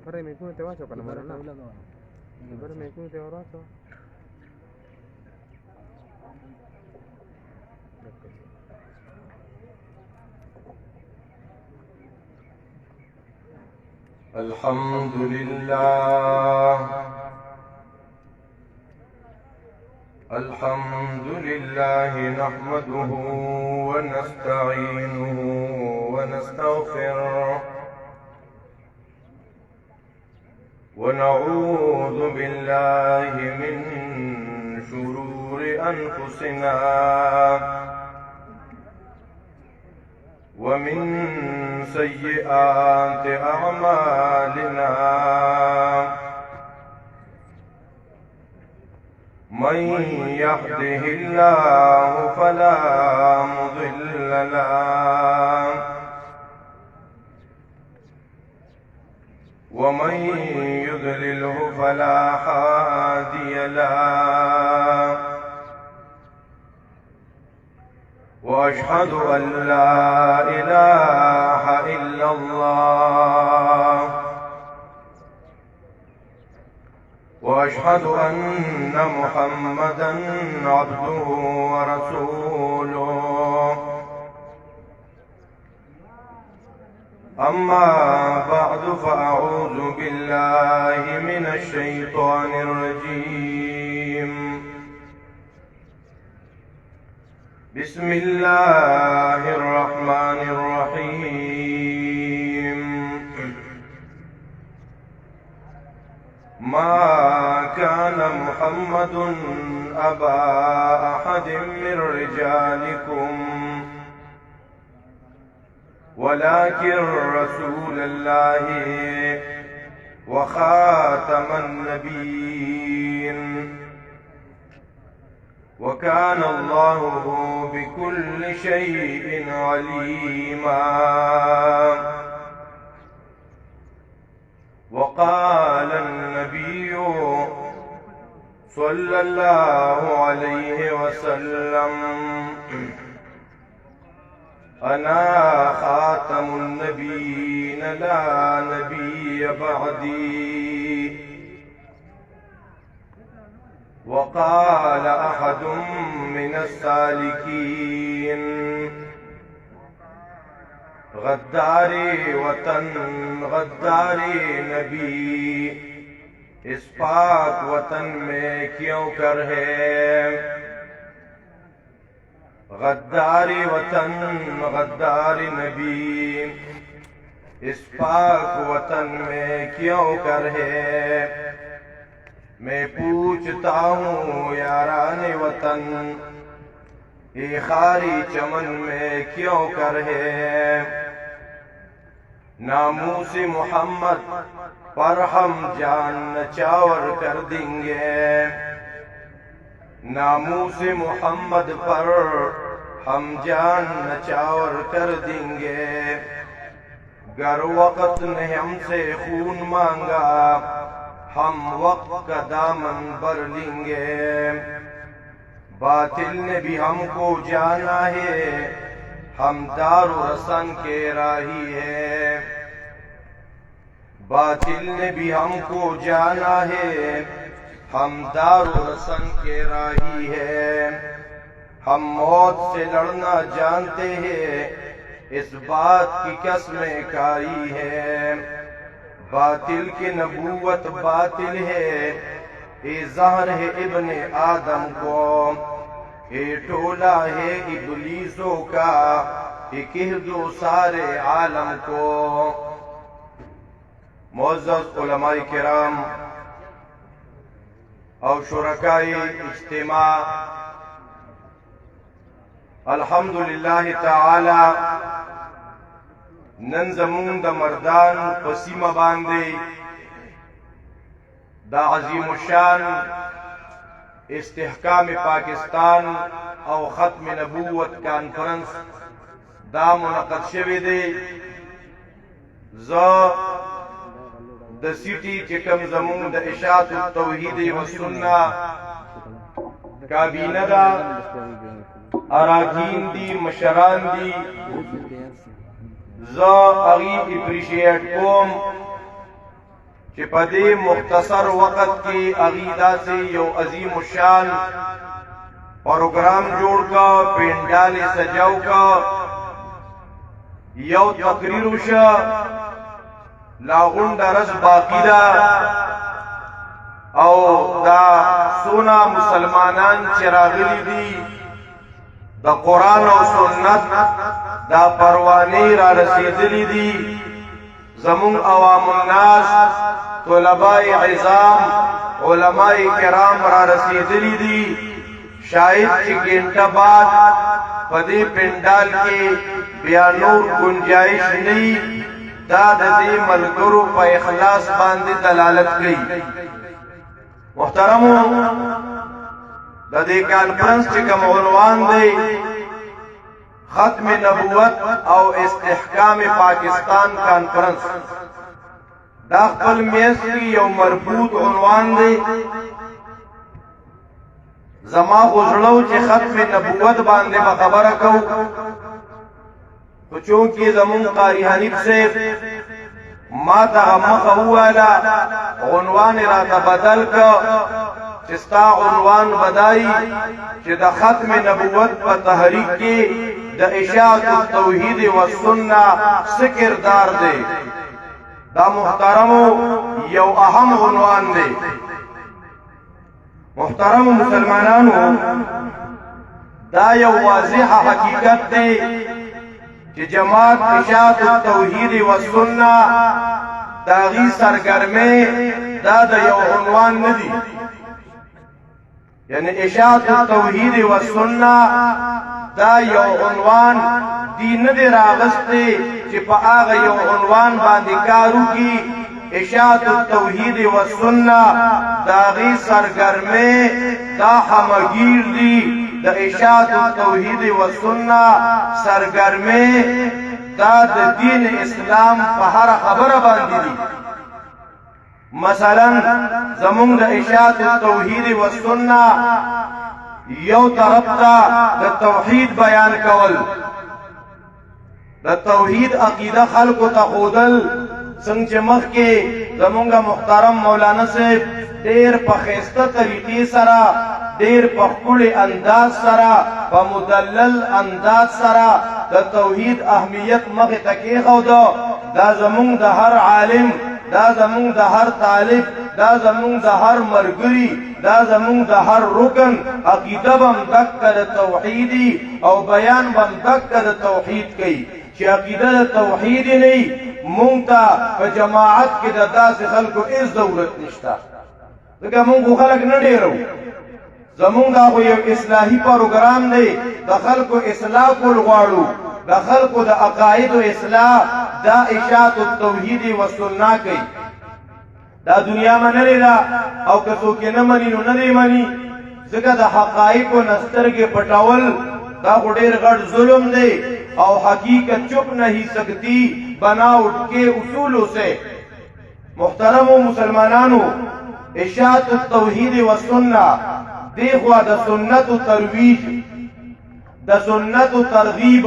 Pare me kunu te wacho kana mara na. Pare me kunu te wacho. الحمد لله الحمد لله نحمده ونستعينه ونستغفره ونعوذ بالله من شرور أنفسنا ومن سيئات أعمالنا من يهده الله فلا مضل له ومن يضلله فلا هادي له وأشهد أن لا إله إلا الله وأشهد أن محمدًا عبده ورسوله أما بعد فأعوذ بالله من الشيطان الرجيم بسم الله الرحمن الرحيم ما كان محمد أبا أحد من رجالكم ولكن رسول الله وخاتم النبيين وكان الله بكل شيء عليما وقال النبي صلى الله عليه وسلم أنا خاتم النبيين لا نبي بعدي وقال أحد من السالكين غداری وطن غداری نبی اس پاک وطن میں کیوں کر ہے غداری وطن غداری نبی اس پاک وطن میں کیوں کر ہے میں پوچھتا ہوں یاران وطن یہ خاری چمن میں کیوں کر ہے ناموس محمد پر ہم جان نچاور کر دیں گے ناموس محمد پر ہم جان نچاور کر دیں گے گر وقت نے ہم سے خون مانگا ہم وقت کا دامن بھر لیں گے باطل نے بھی ہم کو جانا ہے ہم دار و رسن کے راہی ہے باطل نے بھی ہم کو جانا ہے ہم دار و رسن کے راہی ہے ہم موت سے لڑنا جانتے ہیں اس بات کی قسمیں کاری ہے باطل کی نبوت باطل ہے یہ ظہر ہے ابن آدم کو یہ ٹولہ ہے ابلیسوں کا یہ کہہ دو سارے عالم کو معزز علماء کرام اور شرکاء اجتماع الحمدللہ تعالی نن زمون د مردان پسیمه باندې دا عظیم الشان استحکام پاکستان او ختم نبوت کانفرنس دا منعقد شوی دی د سیټي چې کوم زمون د اشاعت التوحید و سنت کابینه دا اراکین دی مشران دی زه هغې اپریشیټ کوم چې په دې مختصر وخت کې هغې داسې یو عظیم الشان پروګرام جوړ کا پینډال یې سجاو کا یو تقریر وشه لا غونډه رس باقی ده او دا سونا مسلمانان چې راغلي دي د قرآن او سنت دا پروانې را رسېدلي دي زمون عوام الناس طلباء عظام علماء کرام را رسېدلي دي شاید چې ګنټه بعد په دې پنډال کې بیا نور گنجائش نه دا د دې ملګرو په اخلاص باندې دلالت کوي محترمو د دې کانفرنس چې کوم عنوان دی ختم نبوت او استحکام پاکستان کانفرنس دا خپل میز کې یو مربوط عنوان دی زما غوړلو چې ختم نبوت باندې به خبره کوو تو چونکی زمون قاری حنیف صاحب ما ته مخه وواله عنوان راته بدل که چې ستا عنوان بدایي چې د ختم نبوت په تحریک کې د اشاعت التوحید والسنه څه کردار دی دا محترمو یو اهم عنوان دی محترم مسلمانانو دا یو واضح حقیقت دی چې جماعت اشاعت التوحید والسنه داغي سرګرمه دا د یو عنوان نه دی یعنی اشاعت التوحید والسنه دا یو عنوان دی نه دی راغسته چې په هغه یو عنوان باندې کارو کی اشاعت التوحید والسنه داغي سرګرمه دا همگیر دی د اشاعت التوحید والسنه سرګرمه دا د دین اسلام په هر خبره باندې دي مثلا زمونږ د اشاعت التوحید والسنه یو طرف ته د توحید بیان کول د توحید عقیده خلکو ته ښودل څنګه چې مخکې زمونږ محترم مولانا صاحب ډېر په ښایسته طریقې سره ډېر په ښکلي انداز سره په مدلل انداز سره د توحید اهمیت مخې ته کېښوده دا زمونږ د هر عالم دا زمونږ د هر طالب دا زمونږ د هر ملګري دا زمونږ د هر رکن عقیده به هم دکه د توحیدي او بیان به هم دکه د توحید کوي چې عقیده د توحید نه مونږ ته په جماعت کې د داسې خلکو هېڅ ضرورت نشته ځکه مونږ خو خلک نه ډېرو زمونږ دا خو یو اصلاحي پروګرام دی د خلکو اصلاح کول غواړو د خلکو د عقایدو اصلاح دا اشاعت التوحید والسنه کوي دا دنیا منلې ده او که څوک یې نه مني نو نه دی مني ځکه د حقایقو نه سترګې پټول دا خو ډېر غټ ظلم دی او حقیقت چپ نہیں سکتی بنا اٹھ کے اصولوں سے محترمو مسلمانانو اشاعت التوحید والسنه دیخوا د سنت ترویج د سنت ترغیب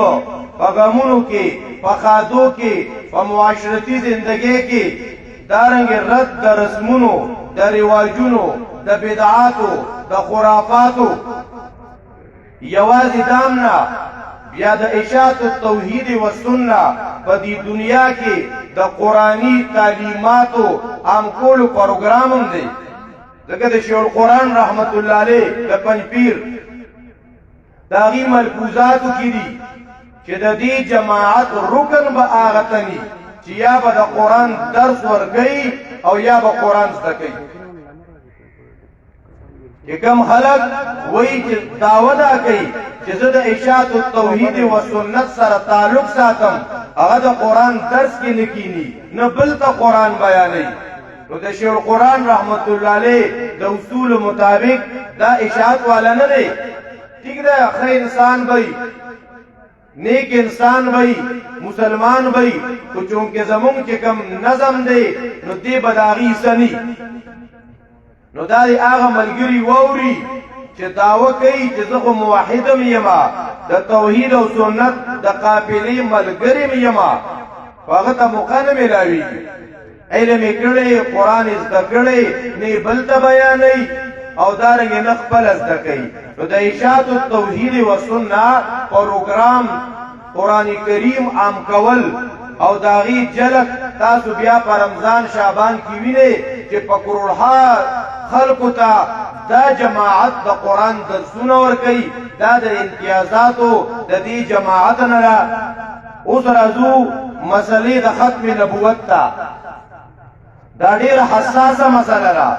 په غمونو کې په خادو کې په معاشرتي زندګۍ کې دارنګ رد د رسمونو د رواجونو د بدعاتو د خرافاتو یوازې دامنا بیا د اشاعت التوحید والسنه په دې دنیا کې د قرآنی تعلیماتو عام کولو پروګرام هم دی ځکه د شیخ القرآن رحمت الله علیه د پنځپیر د هغې ملفوظاتو کې دي چې د دې جماعت رکن به هغه تني چې یا به د قرآن درس ورکوي او یا به قرآن زده کوي چې کوم خلک وایي چې دعوه دا کوي چې زه د اشاعت التوحید و سنت سره تعلق ساتم هغه د قرآن درس کې نه کینی نه بل ته قرآن بیانوي نو د شیخ القرآن رحمت الله علیه د اصول مطابق دا اشاعت والا نه دی ٹھیک ده ښه انسان بھئی نیک انسان بھئی مسلمان بھئی تو چونکہ زمون چې کم نظم دی نو دی بداغي سنی نو دا دی هغه ملګری ووري چې دعوه کوي چې زه خو موحدم یما د توحید او سنت د قافلې ملګری یما هغه ته موقع نه ملاویږي علم یې کړی قرآن یې زده کړی نه بل ته بیانوي او دارنګې نه خپله زده کوي نو د اشاعت التوحید و سنت پروګرام قرآن کریم عام کول او داغي جلک تاسو بیا په رمضان شعبان کې وینئ چې په کروڑها خلقو ته دا جماعت د قرآن درسونه ورکوي دا د امتیازاتو د دې جماعت نه ده اوس راځو مسلې د ختم نبوت ته دا ډېره حساسه مسله ده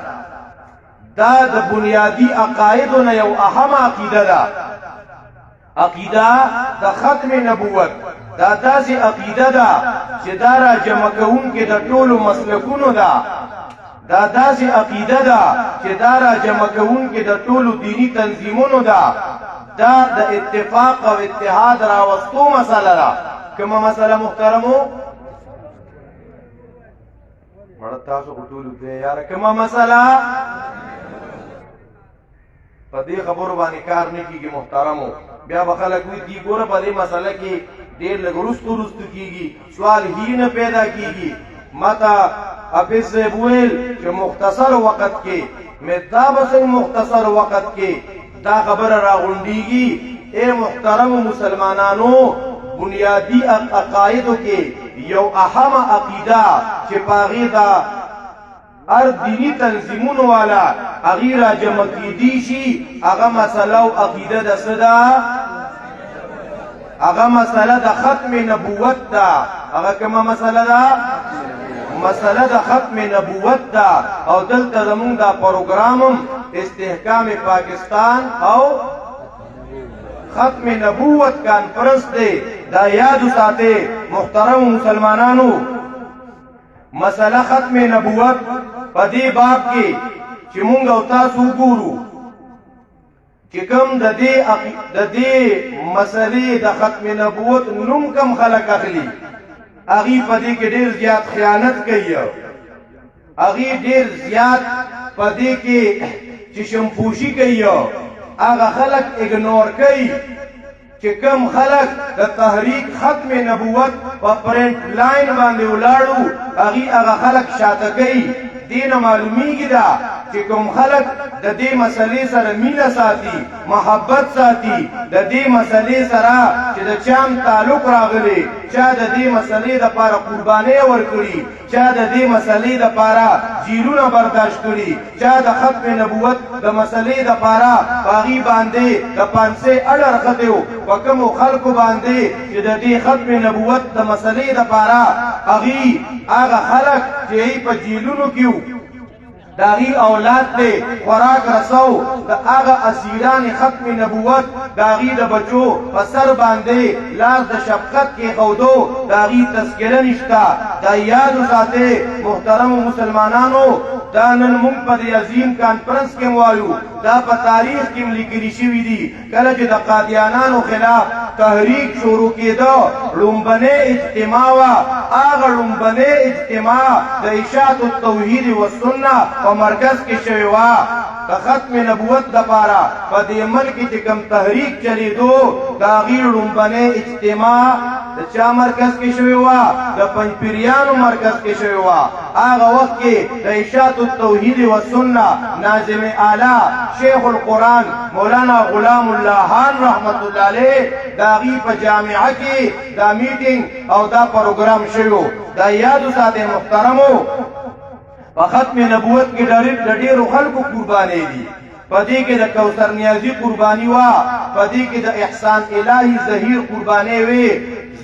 دا د بنیادی عقایدو نه یو اهم عقیده ده عقیده د ختم نبوت دا داسې عقیده ده چې دا را جمع کوونکې د ټولو مسلکونو ده دا داسې عقیده ده چې دا را جمع کوونکې د ټولو دینی تنظیمونو ده دا د اتفاق او اتحاد راوستو مسله ده کومه مسله محترمو مړه تاسو خو ټولو دی یاره کومه مسله په دې خبرو باندې کار نه کیږي محترمو بیا به خلک وایي دی ګوره په دې مسله کې ډېر لږ وروستو کیږي سوال هی نه پیدا کیږي ماته حافظ صاحب ویل چې مختصر وخت کې مې دا به مختصر وخت کې دا خبره راغونډېږي اے محترم مسلمانانو بنیادی عقایدو کې یو اهم عقیده چې پاغي دا هر دینی تنظیمونو والا هغې را جمع کیدی شي هغه مسله او عقیده د څه ده هغه مسله د ختم نبوت ده هغه کومه مسله ده مسله د ختم نبوت ده او دلته زمونږ دا پروګرام استحکام پاکستان او ختم نبوت کانفرنس دی دا یاد ساتئ محترم مسلمانانو مسله ختم نبوت په دې باب کې چې مونږ او تاسو ګورو چې کوم د دې مسلې د ختم نبوت نوم کم خلک اخلي هغې په دې کې ډېر زیات خیانت کوي هغې ډېر زیات په دې کې چې شمپوشي کوي هغه خلک اګنور کوي چې کم خلک د تحریک ختم نبوت په پرنټ لاین باندې ولاړو هغه خلک شاته کوي دینه معلومیږي دا چې کوم خلک د دې مسلې سره مینه ساتي محبت ساتي د دې مسلې سره چې د چام تعلق راغلی چا د دې مسلې دپاره قربانۍ ورکړي چا د دې مسلې دپاره جیلونه برداشت کړي چا د ختم نبوت د مسلې دپاره په هغې باندې د پانسۍ اړه رختی و په کومو خلکو باندې چې د دې ختم نبوت د مسلې دپاره هغه خلک چې هغې په جیلونو کې داغي اولاد دے خوراک رسو دا آغا اسیران ختم نبوت داغي دا بچو پسر باندے لاز دا شفقت کے خودو داغی تذکرہ نشتا دا یادو ساتے محترم مسلمانانو دا نن مونږ په دې عظیم کانفرنس کې وایو دا په تاریخ کې لیکلي شوي دي کله چې د قادیانانو خلاف تحریک شروع کېده لومبنۍ اجتماع وه هغه لومبنۍ اجتماع د اشاعت التوحید والسنه په مرکز کې شوې وه د ختم نبوت دپاره په دې ملک کې چې کوم تحریک چلېدو د هغې لومبنۍ اجتماع د چا مرکز کې شوې وه د پنجپیریانو مرکز کې شوې وه هغه وخت کې د اشاعت التوحید والسنه ناظم اعلی شیخ القرآن مولانا غلام الله خان رحمت الله علیه د هغې په جامعه کې دا میټینګ او دا پروګرام شوی دا یادو ساتئ محترمو په ختم نبوت کې د ډېرو خلکو قربانۍ دي په دې کې د کوثر نیازي قرباني وه په دې کې د احسان الهي ظهیر قربانۍ وې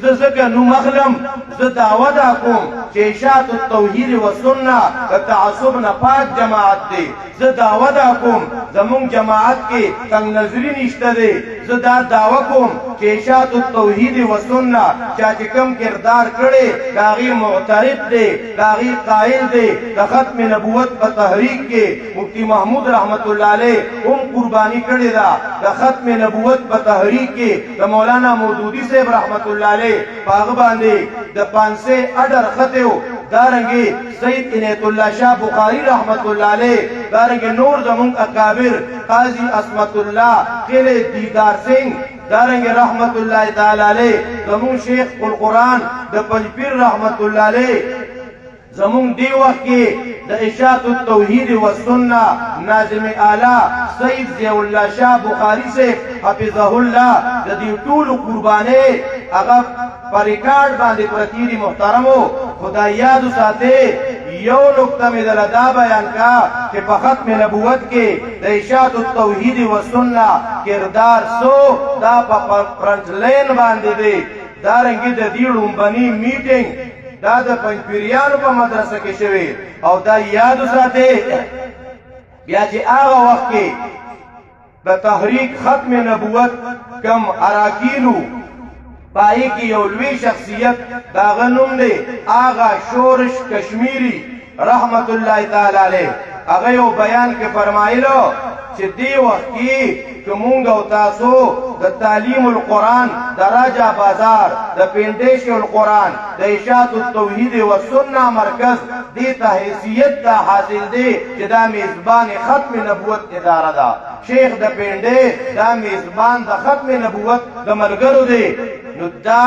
زه ځکه نوم اخلم زه دعوه دا کوم چې اشاعت التوحید والسنه د تعصب نه پاک جماعت دی زه دعوه دا کوم زمونږ جماعت کې تنګ نظري نشته دی زه دا دعوه کوم چې اشاعت التوحید والسنه چا چې کوم کردار کړی د هغې معترف دی د هغې قایل دی د ختم نبوت په تحریک کې مفتی محمود رحمت الله علیه هم قرباني کړې ده د ختم نبوت په تحریک کې د مولانا مودودي صاحب رحمت الله علیه په هغه باندې د پانسۍ اډر ختی و دارنگی سید عنایت اللہ شاہ بخاری رحمت اللہ علیہ دارنگی نور زمون اکابر قاضی عصمت اللہ قلعہ دیدار سنگھ دارنگی رحمت اللہ تعالی علیہ زمون شیخ القرآن دا پنجپیر رحمت اللہ علیہ زمون دی وقت کی دا اشاعت التوحید والسنہ ناظم اعلیٰ سید ضیاء اللہ شاہ بخاری سے حفظہ اللہ دا دی طول قربانے اگر پر ریکارڈ باندے پرتیری محترمو خدا یادو ساتے یو نکتہ میں دلدا بیان کا کہ پا ختم نبوت کے دا اشاعت التوحید والسنہ کردار سو دا پا فرنچ لین باندے دے دارنگی دا دیڑوں بنی میٹنگ دا دا پنجپیریانو پا مدرسہ کے شوی او دا یادو ساتے بیا چی آغا وقت کے دا تحریک ختم نبوت کم اراکینو پائی کی یولوی شخصیت دا غنم دے آغا شورش کشمیری رحمت اللہ تعالی علیہ آغا یو بیان کے فرمائلو چی دی وقت کی کمونگا و تاسو دا تعلیم القرآن دا راجہ بازار دا پینڈیش القرآن دا اشاعت التوحید و سنہ مرکز دیتا حیثیت دا حاصل دے چی دا میزبان ختم نبوت ادارہ دا شیخ دا پینڈے دا میزبان دا ختم نبوت دا ملگرو دے نو دا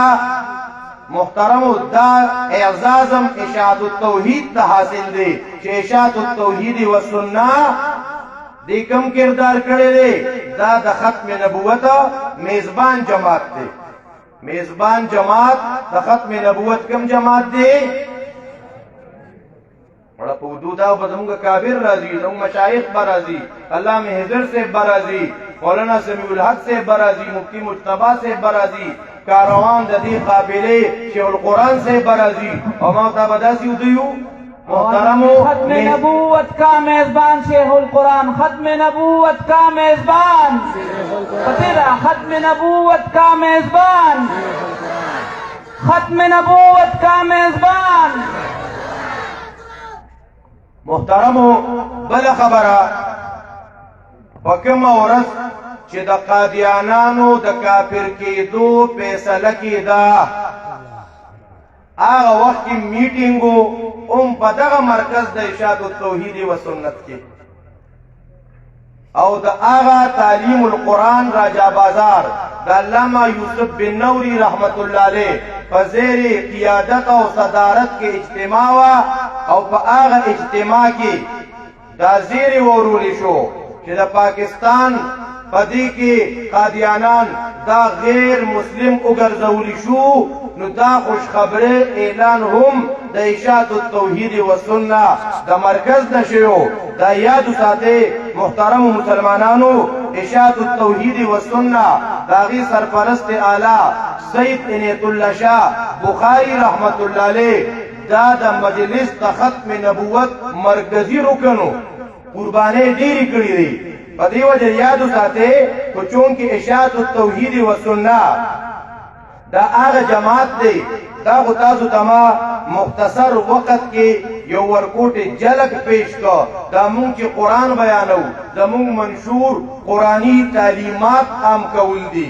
محترم دا اعزازم اشاعت التوحید تا حاصل دے چی اشاعت التوحید و سنہ دی کم کردار کرے دے دا دا ختم نبوت میزبان جماعت دے میزبان جماعت دا ختم نبوت کم جماعت دے بڑا پودو دا بدمونگا کابر رازی زمونگ مشایخ برازی علامہ حضر سے برازی مولانا سمیع الحق سے برازی مفتی مجتبہ سے برازی کاروان دا دی قابلے شیخ القرآن سے برازی اور موتا بداسی ادیو ختم نبوت کا میزبان شیخ القرآن ختم نبوت کا میزبان ختم نبوت کا میزبان ختم نبوت کا میزبان محترمو بل خبرہ پکم ورس چی دا قادیانانو دا کافر کی دو پیسل کی دا آغا وقت کی میٹنگو پا دغا مرکز دا اشاعت التوحید و سنت کی او دا آغا تعلیم القرآن راجہ بازار دا علامہ یوسف بن نوری رحمت اللہ علیہ فزیر قیادت و صدارت کے اجتماع او پا آغا اجتماع کی دا زیر ورولی شو کہ دا پاکستان پدی کی قادیانان دا غیر مسلم اگر زولی شو نو دا خوش خبر اعلان هم دا اشاعت التوحید و سنہ دا مرکز نشیو دا یادو ساتے محترم مسلمانانو اشاعت التوحید و سنہ دا غی سرپرست اعلیٰ سید عنایت اللہ شاہ بخاری رحمت اللہ علیہ دا مجلس دا ختم نبوت مرکزی رکنو قربانے دیری کری دی پدی وجہ یادو ساتے تو چونکہ اشاعت التوحید و سنہ دا آغا جماعت دے دا غتازو تما مختصر وقت کے یو ورکوٹ جلک پیش کا دا مون کی قرآن بیانو دا مون منشور قرآنی تعلیمات عام کول دی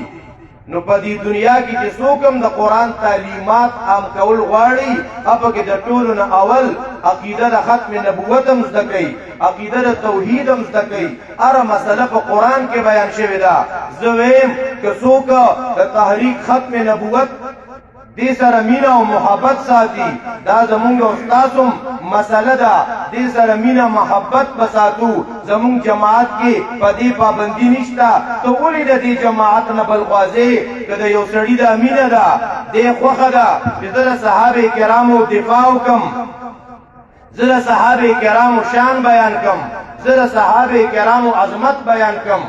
نو پا دی دنیا کی جسوکم دا قرآن تعلیمات عام کول غاڑی اپا کی دا طولنا اول عقیدہ دا ختم نبوت مزدکی عقیدہ دا توحید مزدکی ارہ مسئلہ پا قرآن کے بیان شوی دا زویم کسوکا دا تحریک ختم نبوت دی سر مینا و محبت ساتی دا زمونگ استاسم مسئلہ دا دی سر مینا محبت بساتو زمونگ جماعت کی پا دی پابندی نشتا تو اولی دا دی جماعت نبلغوازے کدا یو سڑی دا مینا دا دی خوخ دا جدر صحابہ کرامو دفاع کم زر صحابہ کرامو شان بیان کم زر صحابہ کرامو عظمت بیان کم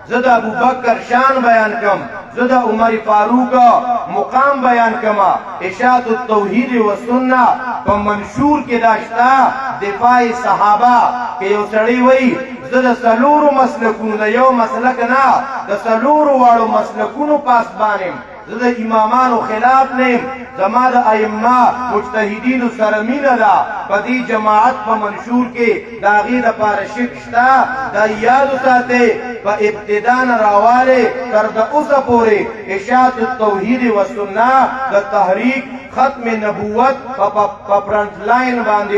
زد ابو بکر شان بیان کم زد عمر فاروق مقام بیان کما اشاعت التوحید و سنہ پا منشور کے داشتا دفاع صحابہ کہ یو سڑی وئی زد سلورو مسلکونو دا یو مسلکنا دا سلورو وارو مسلکونو پاس بانیم زد امامان خلاف نیم زما دا ائمہ مجتہدین سرمین دا پا دی جماعت پا منشور کے داغی دا پارشکشتا دا یادو ساتے پا ابتدان راوالے کر دا اسا پورے اشاعت التوحید و سنہ دا تحریک ختم نبوت په فرنٹ لاین باندې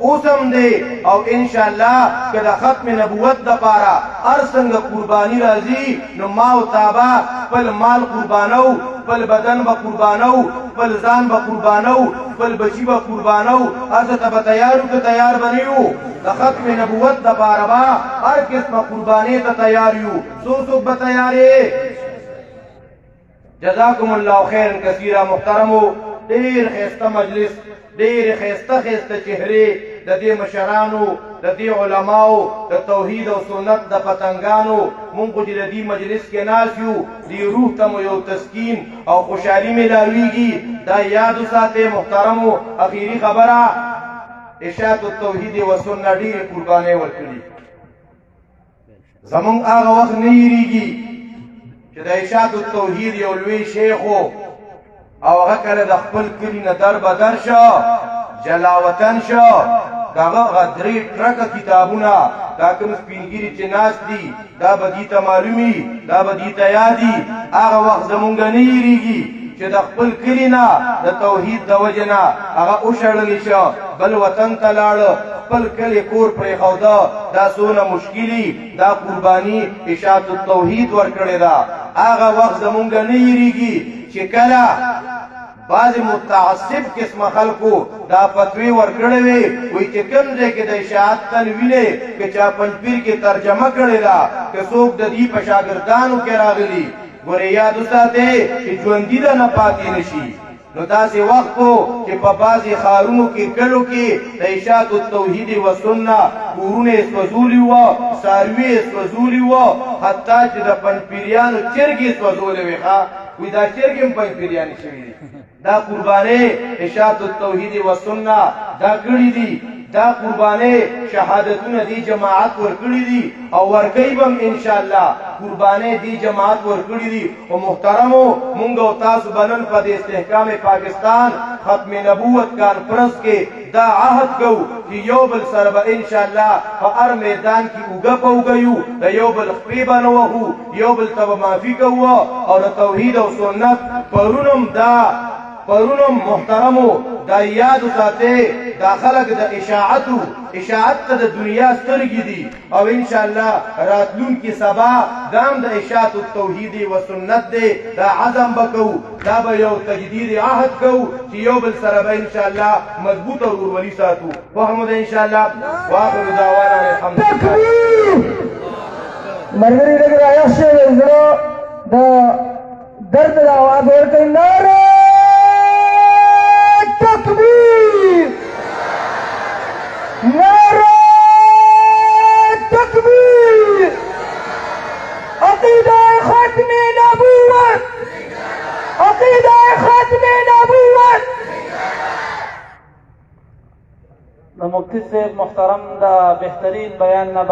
اوسم دی او ان شاء الله کله ختم نبوت د پاره هر څنګه قرباني راځي نو ما او تابا خپل مال قربانو خپل بدن به قربانو خپل ځان به قربانو خپل بچی به قربانو هڅه ته به تیارو که تیار بنیو د ختم نبوت د پاره به هر قسمه قرباني ته تیار یو څوک به تیارې جزاکم الله خیرا کثیرا محترمو ډیر خیسته مجلس ډیر خیسته چهرې د دې مشرانو د دې علماو د توحید او سنت د پتنګانو مونږ چې د دې مجلس کې ناس یو دې روح ته مو یو تسکین او خوشحالي ملاویږي دا یاد وساتئ محترمو اخیری خبره اشاعت التوحید و سنت ډېرې قربانۍ ورکړي زمونږ هغه وخت نه هېرېږي چې د اشاعت التوحید یو لوی شیخ او هغه کله د خپل کلي نه در بدر شو جلاوطن شو دغه درې ټرکه کتابونه دا کوم سپینګیري چې ناست دي دا به دې ته معلومي دا به دې ته یادي هغه وخت زمونږ نه هېرېږي چې د خپل کلي نه د توحید د وجې نه هغه وشړلی شو بل وطن ته لاړه خپل کلی کور پرېښوده دا څونه مشکلي دا قرباني اشاعت التوحید ورکړې ده هغه وخت زمونږ نه هېرېږي چې کله بعض متعصب قسم خلقو دا فتوی ورکړې وي وایي چې کوم ځای کې د اشاعت تن وینې که چا پنجپیر کې ترجمه کړې ده که څوک د دې په شاګردانو کې راغلي ګورې یاد وساتئ چې ژوندي ده نه پاتې نشي نو داسې وخت چې په بعضې ښارونو کې کلو کې د اشاعت التوحید و سنت کورونه یې سوځولي وه څاروي یې سوځولي وه حتی چې د پنجپیریانو چرګې سوځولې وې ښه وایي دا چرګې هم پنجپیریانې شوي دي دا قربانۍ اشاعت التوحید و سنت دا کړي دي دا قربانۍ شهادتونه دی جماعت ورکړي دي او ورکوي به هم انشاءالله قربانۍ دی جماعت ورکړي دي او محترمو مونږ او تاسو به نن په دې استحکام پاکستان ختم نبوت کانفرنس کې دا عهد کوو چې یو بل سره به انشاءالله په هر میدان کې اوږه په اوږه یو د یو بل خپې به نه وهو یو بل ته به معافي کوو او د توحید او سنت پرونم محترمو دا یاد وساتئ دا خلک د اشاعت ته د دنیا سترګې دي او انشاءالله راتلونکي سبا دا هم د اشاعت التوحید و سنت دی دا عزم به کوو دا به یو تجدید عهد کوو چې یو بل سره به انشاءالله مضبوط او ورولي ساتو وحمد انشاءالله واخر دعوانا الحمدلله ملګري لږ رایښ شوی زړه د درد د اواز ورکوي نعره تکبیر نعره تکبیر عقیده ختم نبوت عقیده ختم نبوت د مفتی صاحب محترم دا بهترین بیان نه